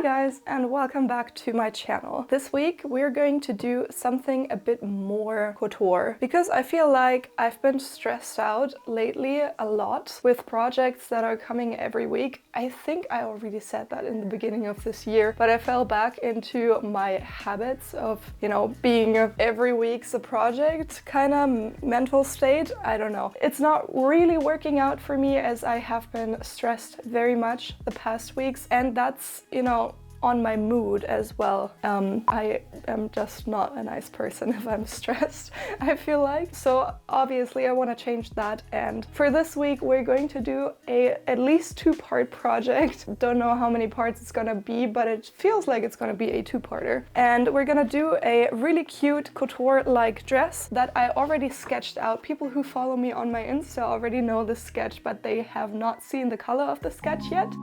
guys, and welcome back to my channel. This week we're going to do something a bit more couture because I feel like I've been stressed out lately a lot with projects that are coming every week. I think I already said that in the beginning of this year, but I fell back into my habits of, being every week's a project kind of mental state. I don't know. It's not really working out for me as I have been stressed very much the past weeks, and that's, on my mood as well. I am just not a nice person if I'm stressed, I feel like. So obviously I want to change that, and for this week we're going to do at least two-part project. Don't know how many parts it's gonna be, but it feels like it's gonna be a two-parter. And we're gonna do a really cute couture-like dress that I already sketched out. People who follow me on my Insta already know this sketch, but they have not seen the color of the sketch yet.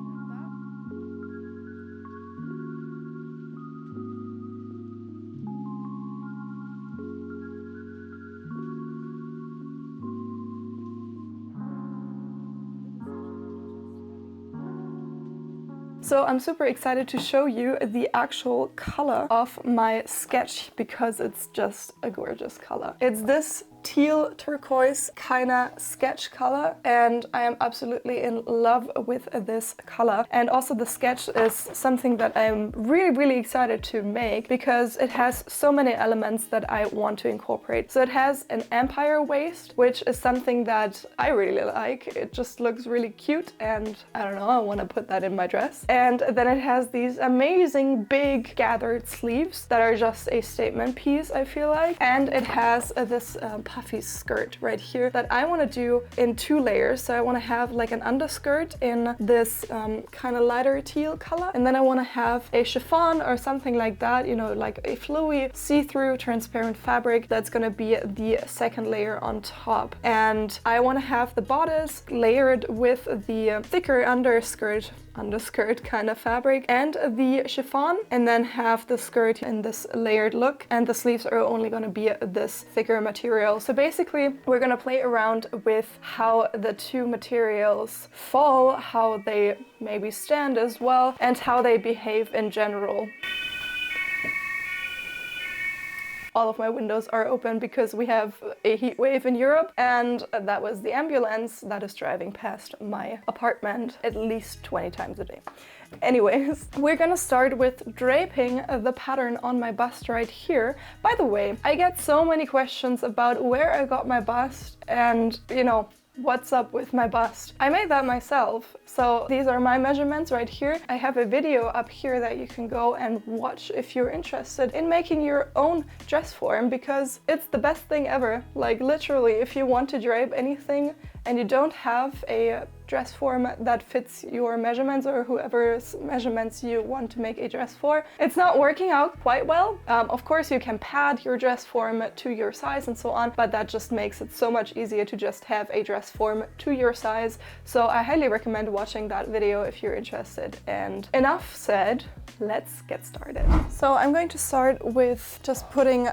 So I'm super excited to show you the actual color of my sketch because it's just a gorgeous color. It's this teal turquoise kind of sketch color, and I am absolutely in love with this color. And also the sketch is something that I'm really excited to make because it has so many elements that I want to incorporate. So it has an empire waist, which is something that I really like. It just looks really cute, and I don't know, I want to put that in my dress. And then it has these amazing big gathered sleeves that are just a statement piece, I feel like. And it has this puffy skirt right here that I want to do in two layers. So I want to have like an underskirt in this kind of lighter teal color, and then I want to have a chiffon or something like that, like a flowy see-through transparent fabric that's going to be the second layer on top. And I want to have the bodice layered with the thicker underskirt kind of fabric and the chiffon, and then have the skirt in this layered look, and the sleeves are only going to be this thicker material. So basically we're going to play around with how the two materials fall, how they maybe stand as well, and how they behave in general. All of my windows are open because we have a heat wave in Europe, and that was the ambulance that is driving past my apartment at least 20 times a day. Anyways, we're gonna start with draping the pattern on my bust right here. By the way, I get so many questions about where I got my bust and, what's up with my bust. I made that myself, so these are my measurements right here. I have a video up here that you can go and watch if you're interested in making your own dress form, because it's the best thing ever. Like literally, if you want to drape anything and you don't have a dress form that fits your measurements or whoever's measurements you want to make a dress for, it's not working out quite well. Of course you can pad your dress form to your size and so on, but that just makes it so much easier to just have a dress form to your size. So I highly recommend watching that video if you're interested. And enough said, let's get started. So I'm going to start with just putting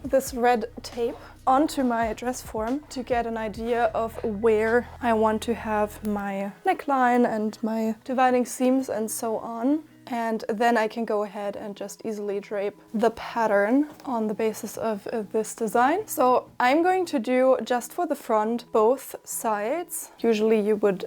this red tape onto my dress form to get an idea of where I want to have my neckline and my dividing seams and so on. And then I can go ahead and just easily drape the pattern on the basis of this design. So I'm going to do, just for the front, both sides. Usually you would,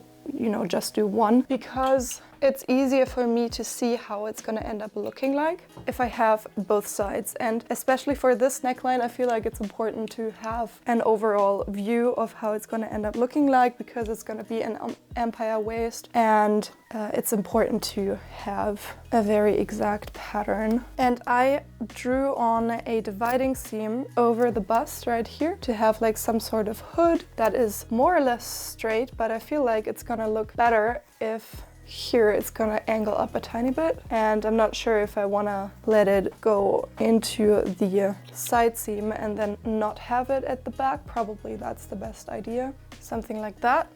just do one, because it's easier for me to see how it's going to end up looking like if I have both sides. And especially for this neckline, I feel like it's important to have an overall view of how it's going to end up looking like, because it's going to be an empire waist, and it's important to have a very exact pattern. And I drew on a dividing seam over the bust right here to have like some sort of hood that is more or less straight, but I feel like it's gonna look better if here it's gonna angle up a tiny bit, and I'm not sure if I wanna let it go into the side seam and then not have it at the back. Probably that's the best idea, something like that.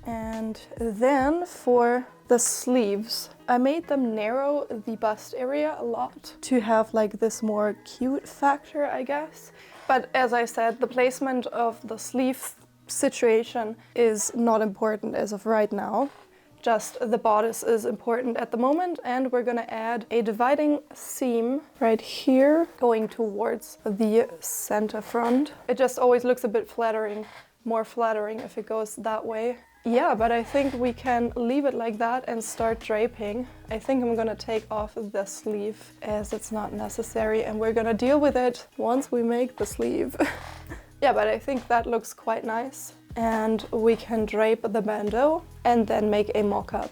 And then for the sleeves, I made them narrow the bust area a lot to have like this more cute factor, I guess. But as I said, the placement of the sleeve situation is not important as of right now. Just the bodice is important at the moment, and we're gonna add a dividing seam right here going towards the center front. It just always looks a bit flattering, more flattering if it goes that way. Yeah, but I think we can leave it like that and start draping. I think I'm gonna take off the sleeve as it's not necessary, and we're gonna deal with it once we make the sleeve. Yeah, but I think that looks quite nice. And we can drape the bandeau and then make a mock-up.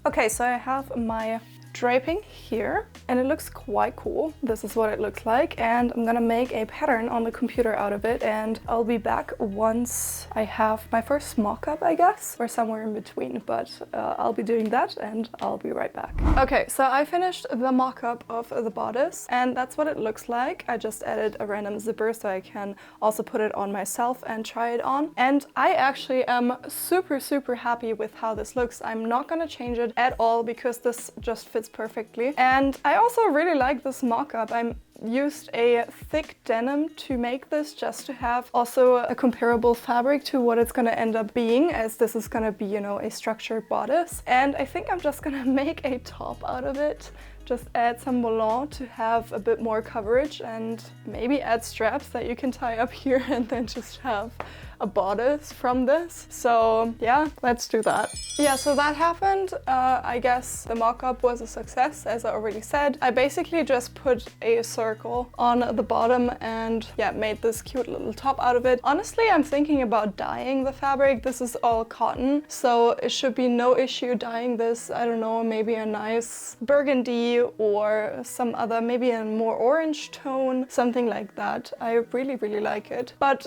Okay, so I have my draping here and it looks quite cool. This is what it looks like, and I'm gonna make a pattern on the computer out of it, and I'll be back once I have my first mock-up, I guess, or somewhere in between, but I'll be doing that and I'll be right back. Okay, so I finished the mock-up of the bodice and that's what it looks like. I just added a random zipper so I can also put it on myself and try it on, and I actually am super happy with how this looks. I'm not gonna change it at all because this just fits perfectly, and I also really like this mock-up. I used a thick denim to make this, just to have also a comparable fabric to what it's gonna end up being, as this is gonna be, you know, a structured bodice. And I think I'm just gonna make a top out of it. Just add some volant to have a bit more coverage, and maybe add straps that you can tie up here and then just have a bodice from this. So yeah, let's do that. Yeah, so that happened. I guess the mock-up was a success, as I already said. I basically just put a circle on the bottom and yeah, made this cute little top out of it. Honestly, I'm thinking about dyeing the fabric. This is all cotton, so it should be no issue dyeing this. I don't know, maybe a nice burgundy or some other, maybe a more orange tone, something like that. I really like it, but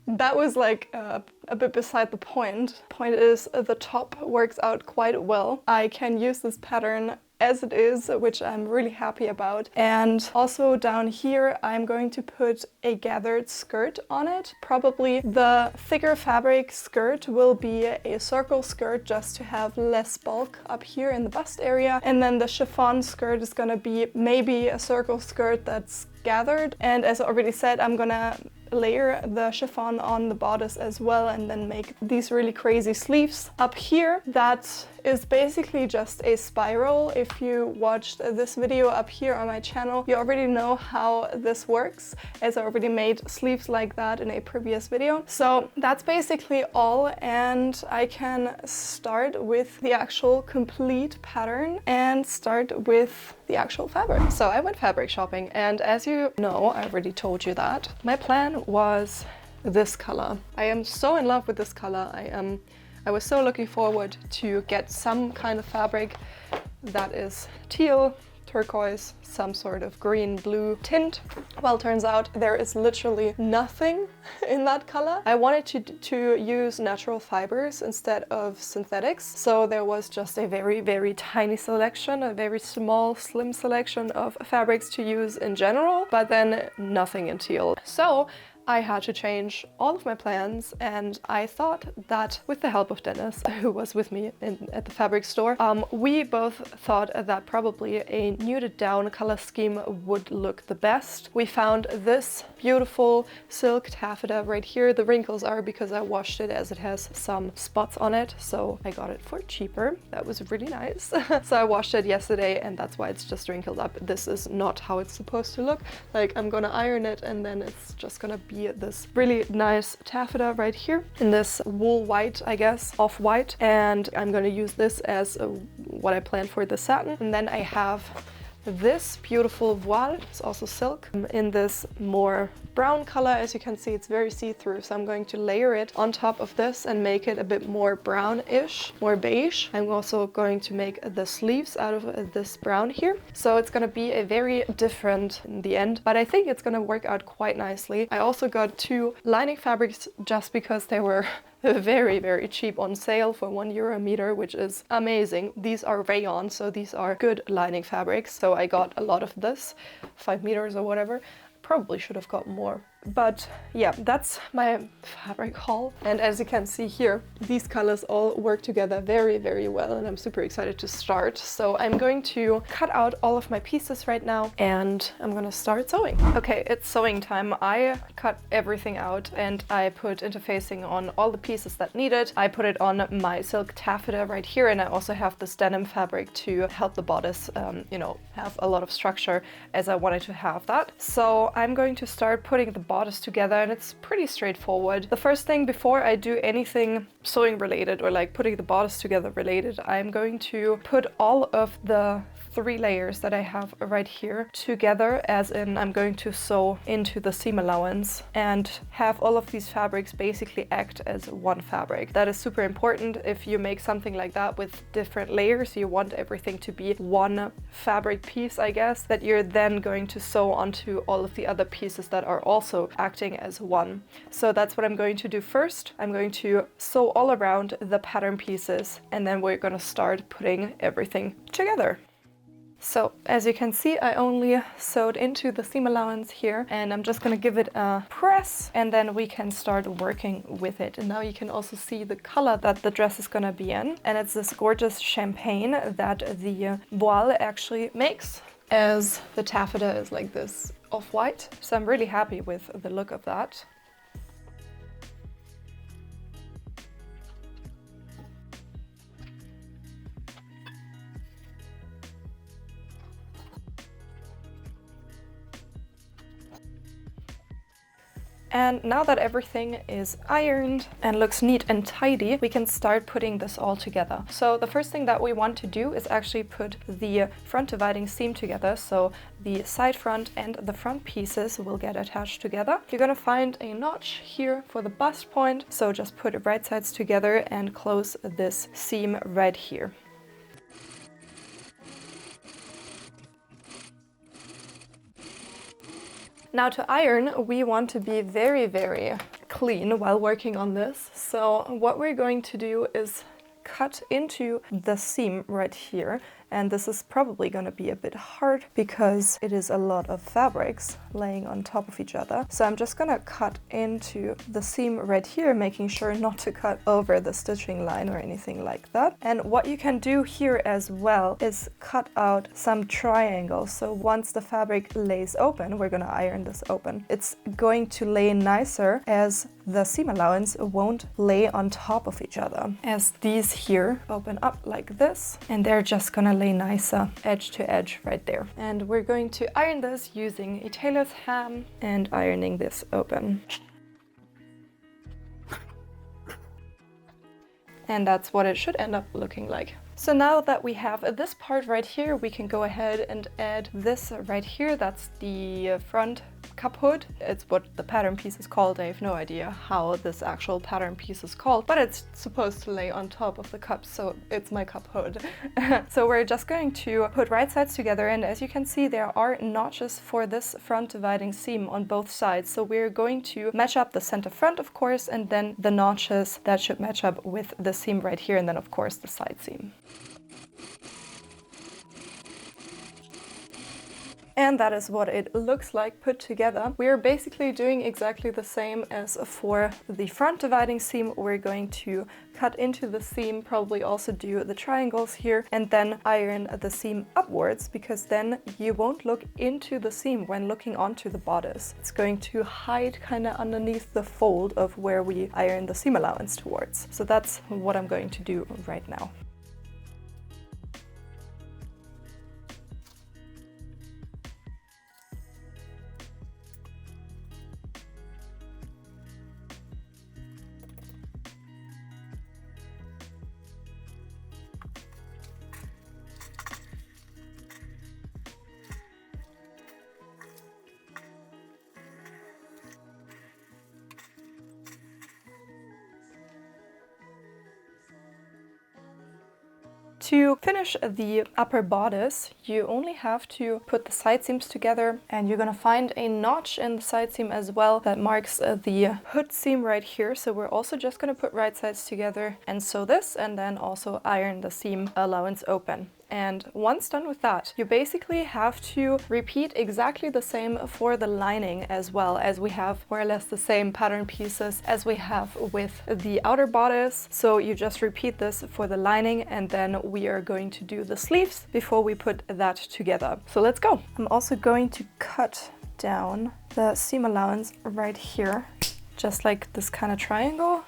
that was like a bit beside the point. Point is, the top works out quite well. I can use this pattern as it is, which I'm really happy about. And also down here, I'm going to put a gathered skirt on it. Probably the thicker fabric skirt will be a circle skirt, just to have less bulk up here in the bust area. And then the chiffon skirt is gonna be maybe a circle skirt that's gathered. And as I already said, I'm gonna layer the chiffon on the bodice as well, and then make these really crazy sleeves up here. That is basically just a spiral. If you watched this video up here on my channel, you already know how this works, as I already made sleeves like that in a previous video. So that's basically all, and I can start with the actual complete pattern and start with the actual fabric. So I went fabric shopping, and as you know, I already told you that my plan was this color. I am so in love with this color. I was so looking forward to get some kind of fabric that is teal, turquoise, some sort of green blue tint. Well, turns out there is literally nothing in that color. I wanted to use natural fibers instead of synthetics, so there was just a very tiny selection, a very small, slim selection of fabrics to use in general, but then nothing in teal. So I had to change all of my plans, and I thought that with the help of Dennis, who was with me at the fabric store, we both thought that probably a nuded down color scheme would look the best. We found this beautiful silk taffeta right here. The wrinkles are because I washed it, as it has some spots on it, so I got it for cheaper. That was really nice. So I washed it yesterday, and that's why it's just wrinkled up. This is not how it's supposed to look. Like, I'm gonna iron it and then it's just gonna be this really nice taffeta right here in this wool white, I guess, off-white, and I'm going to use this as what I planned for the satin. And then I have this beautiful voile, it's also silk, in this more brown color. As you can see, it's very see-through, so I'm going to layer it on top of this and make it a bit more brownish, more beige. I'm also going to make the sleeves out of this brown here, so it's going to be a very different in the end, but I think it's going to work out quite nicely. I also got two lining fabrics just because they were very, very cheap on sale for €1 a meter, which is amazing. These are rayon, so these are good lining fabrics. So I got a lot of this, 5 meters or whatever. Probably should have got more. But yeah, that's my fabric haul. And as you can see here, these colors all work together very, very well, and I'm super excited to start. So I'm going to cut out all of my pieces right now, and I'm gonna start sewing. Okay, it's sewing time. I cut everything out and I put interfacing on all the pieces that needed. I put it on my silk taffeta right here, and I also have this denim fabric to help the bodice, you know, have a lot of structure as I wanted to have that. So I'm going to start putting the bodice together, and it's pretty straightforward. The first thing before I do anything sewing related or like putting the bodice together related, I'm going to put all of the 3 layers that I have right here together, as in I'm going to sew into the seam allowance and have all of these fabrics basically act as one fabric. That is super important. If you make something like that with different layers, you want everything to be one fabric piece, I guess, that you're then going to sew onto all of the other pieces that are also acting as one. So that's what I'm going to do first. I'm going to sew all around the pattern pieces, and then we're going to start putting everything together. So as you can see, I only sewed into the seam allowance here, and I'm just gonna give it a press, and then we can start working with it. And now you can also see the color that the dress is gonna be in, and it's this gorgeous champagne that the voile actually makes, as the taffeta is like this off-white. So I'm really happy with the look of that. And now that everything is ironed and looks neat and tidy, we can start putting this all together. So the first thing that we want to do is actually put the front dividing seam together. So the side front and the front pieces will get attached together. You're gonna find a notch here for the bust point. So just put it right sides together and close this seam right here. Now to iron, we want to be very, very clean while working on this. So what we're going to do is cut into the seam right here. And this is probably going to be a bit hard because it is a lot of fabrics laying on top of each other. So I'm just going to cut into the seam right here, making sure not to cut over the stitching line or anything like that. And what you can do here as well is cut out some triangles. So once the fabric lays open, we're going to iron this open. It's going to lay nicer as the seam allowance won't lay on top of each other, as these here open up like this, and they're just gonna lay nicer edge to edge right there. And we're going to iron this using a tailor's ham and ironing this open. And that's what it should end up looking like. So now that we have this part right here, we can go ahead and add this right here. That's the front cup hood. It's what the pattern piece is called. I have no idea how this actual pattern piece is called, but it's supposed to lay on top of the cup, so it's my cup hood. So we're just going to put right sides together, and as you can see, there are notches for this front dividing seam on both sides. So we're going to match up the center front, of course, and then the notches that should match up with the seam right here, and then of course the side seam. And that is what it looks like put together. We are basically doing exactly the same as for the front dividing seam. We're going to cut into the seam, probably also do the triangles here, and then iron the seam upwards, because then you won't look into the seam when looking onto the bodice. It's going to hide kind of underneath the fold of where we iron the seam allowance towards. So that's what I'm going to do right now. To finish the upper bodice, you only have to put the side seams together, and you're gonna find a notch in the side seam as well that marks the hood seam right here. So we're also just gonna put right sides together and sew this, and then also iron the seam allowance open. And once done with that, you basically have to repeat exactly the same for the lining as well, as we have more or less the same pattern pieces as we have with the outer bodice. So you just repeat this for the lining, and then we are going to do the sleeves before we put that together. So let's go. I'm also going to cut down the seam allowance right here, just like this kind of triangle.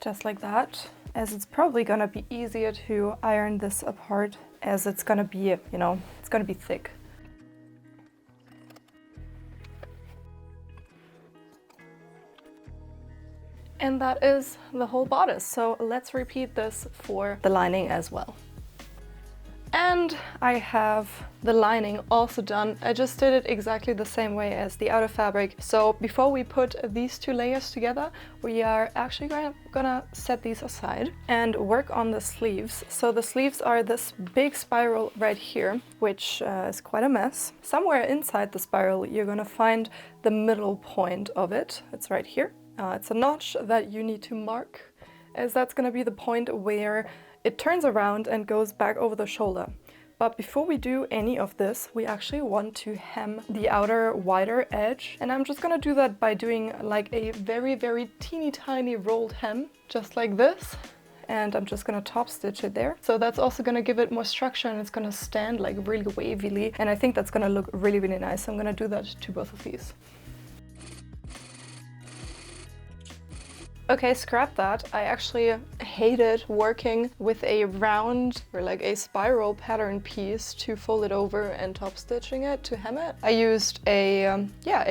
Just like that, as it's probably gonna be easier to iron this apart, as it's gonna be, you know, it's gonna be thick. And that is the whole bodice. So let's repeat this for the lining as well. And I have the lining also done. I just did it exactly the same way as the outer fabric. So before we put these two layers together, we are actually gonna set these aside and work on the sleeves. So the sleeves are this big spiral right here, which is quite a mess. Somewhere inside the spiral, you're gonna find the middle point of it. It's right here. It's a notch that you need to mark, as that's gonna be the point where it turns around and goes back over the shoulder. But before we do any of this, we actually want to hem the outer wider edge. And I'm just gonna do that by doing like a very, very teeny tiny rolled hem, just like this. And I'm just gonna top stitch it there. So that's also gonna give it more structure, and it's gonna stand like really wavily. And I think that's gonna look really, really nice. So I'm gonna do that to both of these. Okay, scrap that. I actually hated working with a round or like a spiral pattern piece to fold it over and top stitching it to hem it. I used a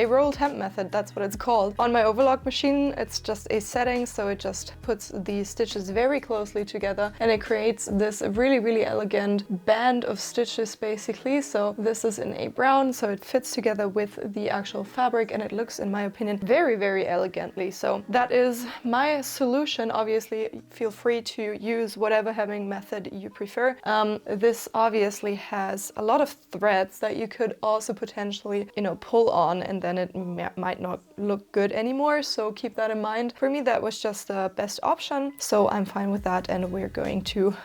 rolled hem method, that's what it's called. On my overlock machine, it's just a setting, so it just puts the stitches very closely together, and it creates this really, really elegant band of stitches basically. So this is in a brown, so it fits together with the actual fabric, and it looks, in my opinion, very, very elegantly. So that is my solution. Obviously, feel free to use whatever hemming method you prefer. This obviously has a lot of threads that you could also potentially, you know, pull on, and then it might not look good anymore. So keep that in mind. For me, that was just the best option. So I'm fine with that, and we're going to,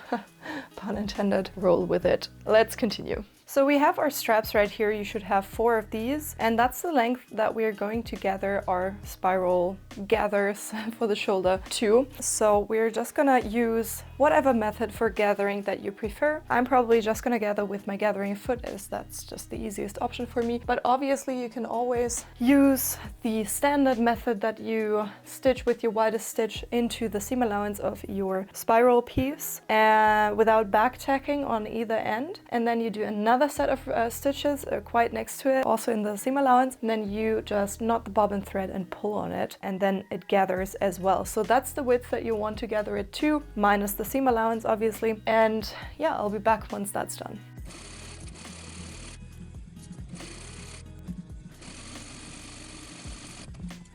pun intended, roll with it. Let's continue. So we have our straps right here. You should have 4 of these, and that's the length that we're going to gather our spiral gathers for the shoulder to. So we're just gonna use whatever method for gathering that you prefer. I'm probably just gonna gather with my gathering foot, as that's just the easiest option for me. But obviously you can always use the standard method that you stitch with your widest stitch into the seam allowance of your spiral piece without back tacking on either end, and then you do another set of stitches quite next to it, also in the seam allowance, and then you just knot the bobbin thread and pull on it, and then it gathers as well. So that's the width that you want to gather it to, minus the seam allowance obviously. And yeah, I'll be back once that's done.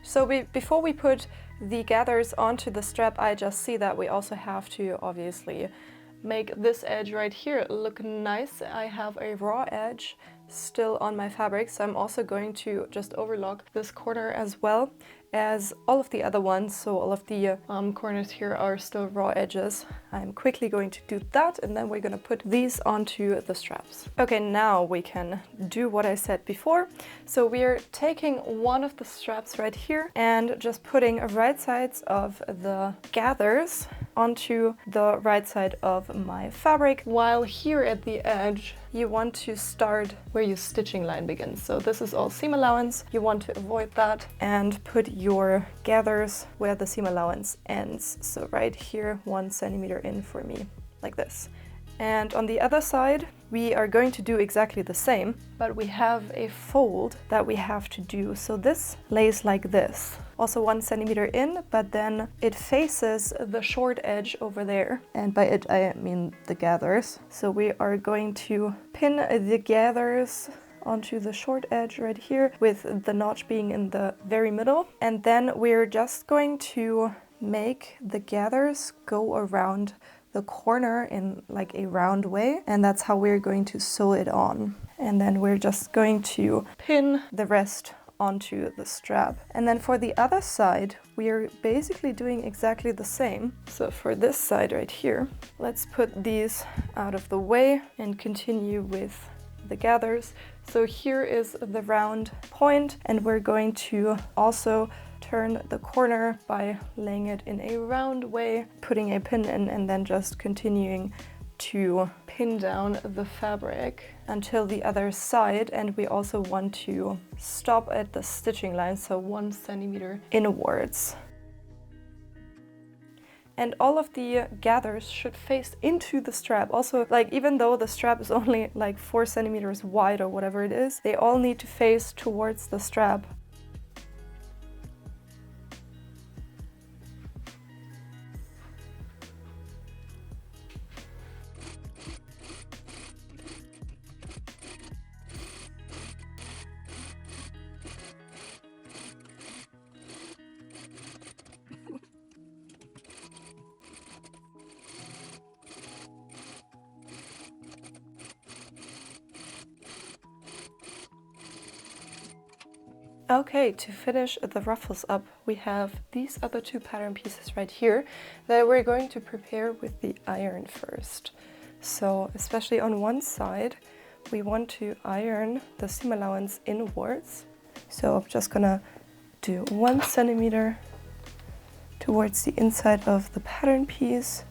So before we put the gathers onto the strap, I just see that we also have to obviously make this edge right here look nice. I have a raw edge still on my fabric, so I'm also going to just overlock this corner as well as all of the other ones. So all of the corners here are still raw edges. I'm quickly going to do that, and then we're gonna put these onto the straps. Okay, now we can do what I said before. So we're taking one of the straps right here and just putting right sides of the gathers onto the right side of my fabric, while here at the edge you want to start where your stitching line begins. So this is all seam allowance. You want to avoid that and put your gathers where the seam allowance ends. So right here, 1 centimeter in for me, like this. And on the other side, we are going to do exactly the same, but we have a fold that we have to do. So this lays like this, also 1 centimeter in, but then it faces the short edge over there. And by it, I mean the gathers. So we are going to pin the gathers onto the short edge right here, with the notch being in the very middle. And then we're just going to make the gathers go around the corner in like a round way, and that's how we're going to sew it on. And then we're just going to pin the rest onto the strap. And then for the other side, we are basically doing exactly the same. So for this side right here, let's put these out of the way and continue with the gathers. So here is the round point, and we're going to also turn the corner by laying it in a round way, putting a pin in, and then just continuing to pin down the fabric until the other side. And we also want to stop at the stitching line, so 1 centimeter inwards. And all of the gathers should face into the strap. Also, like, even though the strap is only like 4 centimeters wide or whatever it is, they all need to face towards the strap. Okay, to finish the ruffles up, we have these other 2 pattern pieces right here that we're going to prepare with the iron first. So especially on one side, we want to iron the seam allowance inwards. So I'm just gonna do 1 centimeter towards the inside of the pattern piece,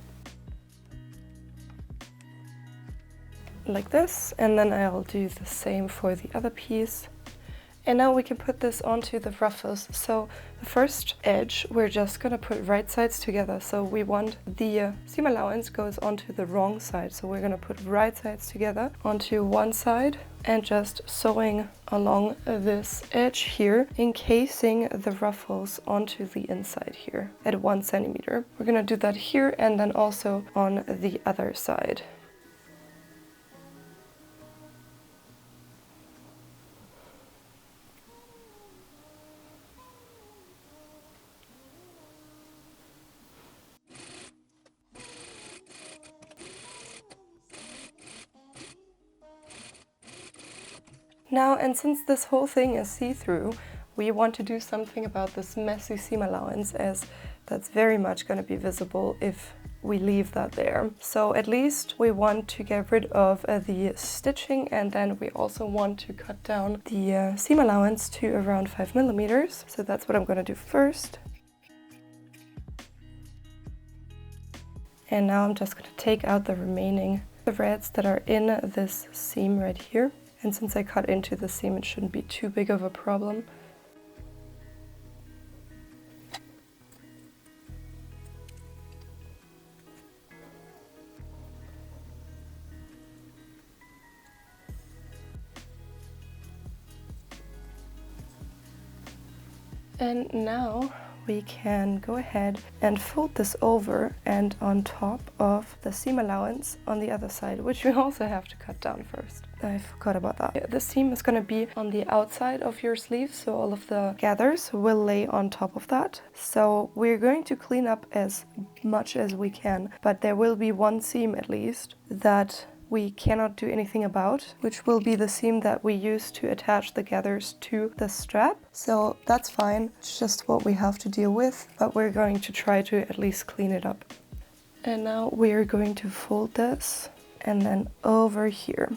like this, and then I'll do the same for the other piece. And now we can put this onto the ruffles. So the first edge, we're just gonna put right sides together. So we want the seam allowance goes onto the wrong side. So we're gonna put right sides together onto one side and just sewing along this edge here, encasing the ruffles onto the inside here at 1 centimeter. We're gonna do that here and then also on the other side. Now, and since this whole thing is see-through, we want to do something about this messy seam allowance, as that's very much going to be visible if we leave that there. So at least we want to get rid of the stitching, and then we also want to cut down the seam allowance to around 5 millimeters. So that's what I'm going to do first. And now I'm just going to take out the remaining threads that are in this seam right here. And since I cut into the seam, it shouldn't be too big of a problem. And now we can go ahead and fold this over and on top of the seam allowance on the other side, which we also have to cut down first. I forgot about that. The seam is going to be on the outside of your sleeve, so all of the gathers will lay on top of that. So we're going to clean up as much as we can, but there will be one seam at least that we cannot do anything about, which will be the seam that we use to attach the gathers to the strap. So that's fine, it's just what we have to deal with, but we're going to try to at least clean it up. And now we're going to fold this and then over here.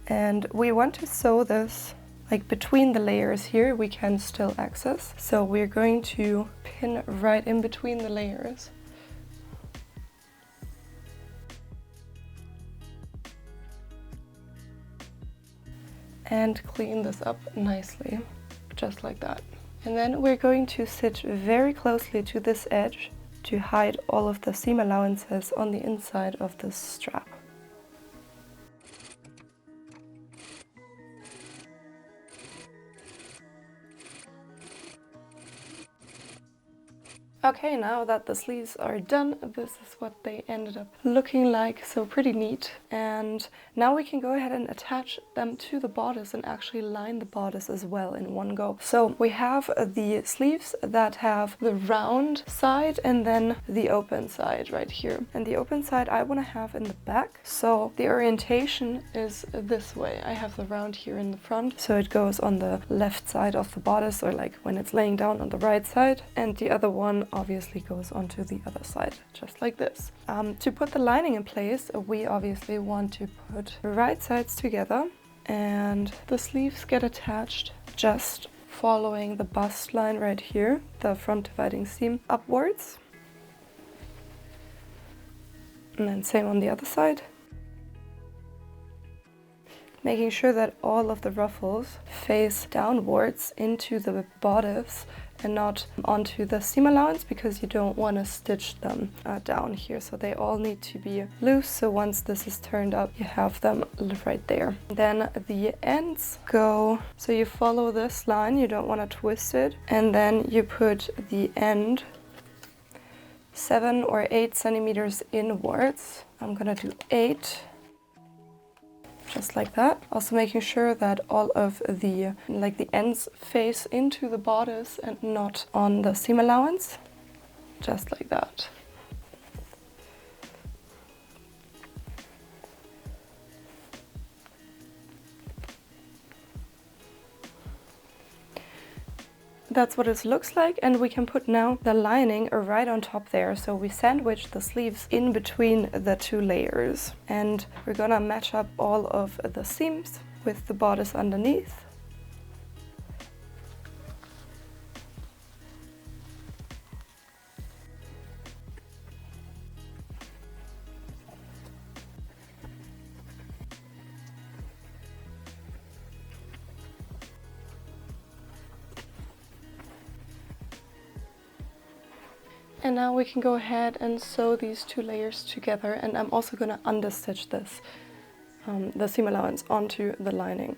And we want to sew this like between the layers here, we can still access. So we're going to pin right in between the layers. And clean this up nicely, just like that. And then we're going to stitch very closely to this edge to hide all of the seam allowances on the inside of this strap. Okay, now that the sleeves are done, this is what they ended up looking like, so pretty neat. And now we can go ahead and attach them to the bodice and actually line the bodice as well in one go. So we have the sleeves that have the round side and then the open side right here. And the open side I want to have in the back, so the orientation is this way. I have the round here in the front, so it goes on the left side of the bodice, or like when it's laying down on the right side, and the other one obviously goes onto the other side, just like this. To put the lining in place, we obviously want to put the right sides together, and the sleeves get attached just following the bust line right here, the front dividing seam upwards. And then same on the other side. Making sure that all of the ruffles face downwards into the bodice and not onto the seam allowance, because you don't want to stitch them down here. So they all need to be loose, so once this is turned up, you have them right there. Then the ends go, so you follow this line, you don't want to twist it, and then you put the end 7 or 8 centimeters inwards. I'm gonna do 8. Just like that. Also making sure that all of the ends face into the bodice and not on the seam allowance. Just like that. That's what it looks like, and we can put now the lining right on top there. So we sandwich the sleeves in between the two layers, and we're gonna match up all of the seams with the bodice underneath. And now we can go ahead and sew these two layers together, and I'm also going to understitch this, the seam allowance onto the lining.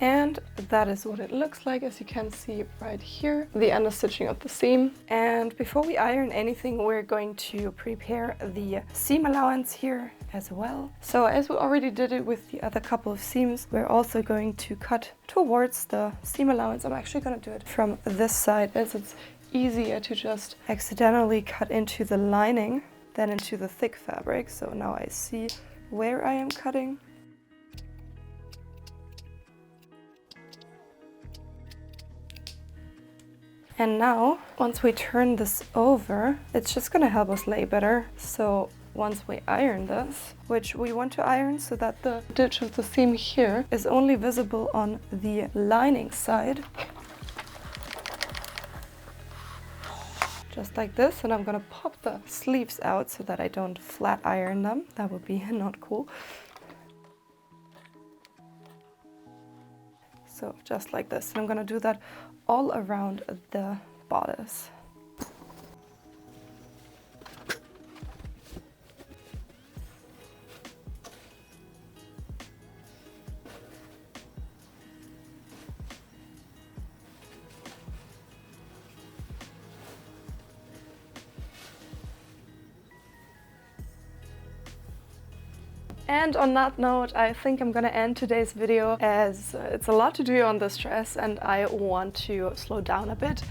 And that is what it looks like, as you can see right here, the understitching of the seam. And before we iron anything, we're going to prepare the seam allowance here as well. So as we already did it with the other couple of seams, we're also going to cut towards the seam allowance. I'm actually going to do it from this side, as it's easier to just accidentally cut into the lining than into the thick fabric. So now I see where I am cutting. And now, once we turn this over, it's just gonna help us lay better. So once we iron this, which we want to iron so that the ditch of the seam here is only visible on the lining side. Just like this, and I'm gonna pop the sleeves out so that I don't flat iron them. That would be not cool. So just like this, and I'm gonna do that all around the bodice. And on that note, I think I'm gonna end today's video, as it's a lot to do on this dress and I want to slow down a bit.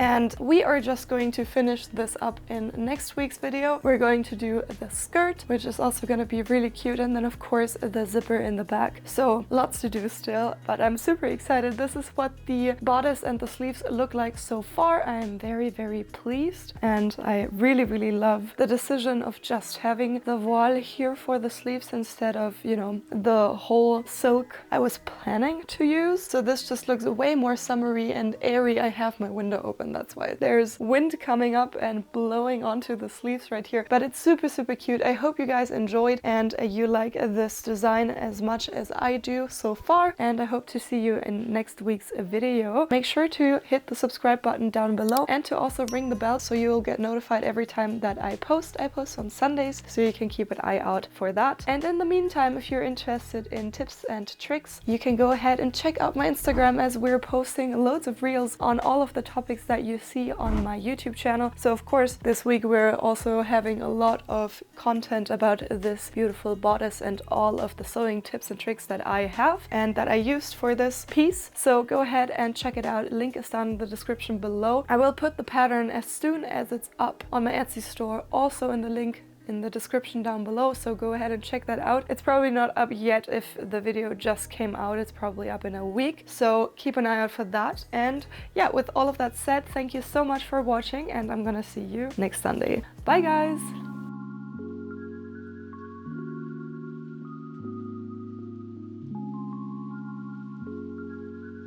And we are just going to finish this up in next week's video. We're going to do the skirt, which is also going to be really cute, and then of course the zipper in the back. So lots to do still, but I'm super excited. This is what the bodice and the sleeves look like so far. I am very, very pleased, and I really, really love the decision of just having the voile here for the sleeves instead of, you know, the whole silk I was planning to use. So this just looks way more summery and airy. I have my window open, open, that's why there's wind coming up and blowing onto the sleeves right here. But it's super, super cute. I hope you guys enjoyed and you like this design as much as I do so far, and I hope to see you in next week's video. Make sure to hit the subscribe button down below and to also ring the bell so you will get notified every time that I post. I post on Sundays, so you can keep an eye out for that. And in the meantime, if you're interested in tips and tricks, you can go ahead and check out my Instagram, as we're posting loads of reels on all of the topics that you see on my YouTube channel. So of course this week we're also having a lot of content about this beautiful bodice and all of the sewing tips and tricks that I have and that I used for this piece. So go ahead and check it out. Link is down in the description below. I will put the pattern as soon as it's up on my Etsy store, also in the link in the description down below, so go ahead and check that out. It's probably not up yet if the video just came out. It's probably up in a week, so keep an eye out for that. And yeah, with all of that said, thank you so much for watching, and I'm gonna see you next Sunday. Bye guys!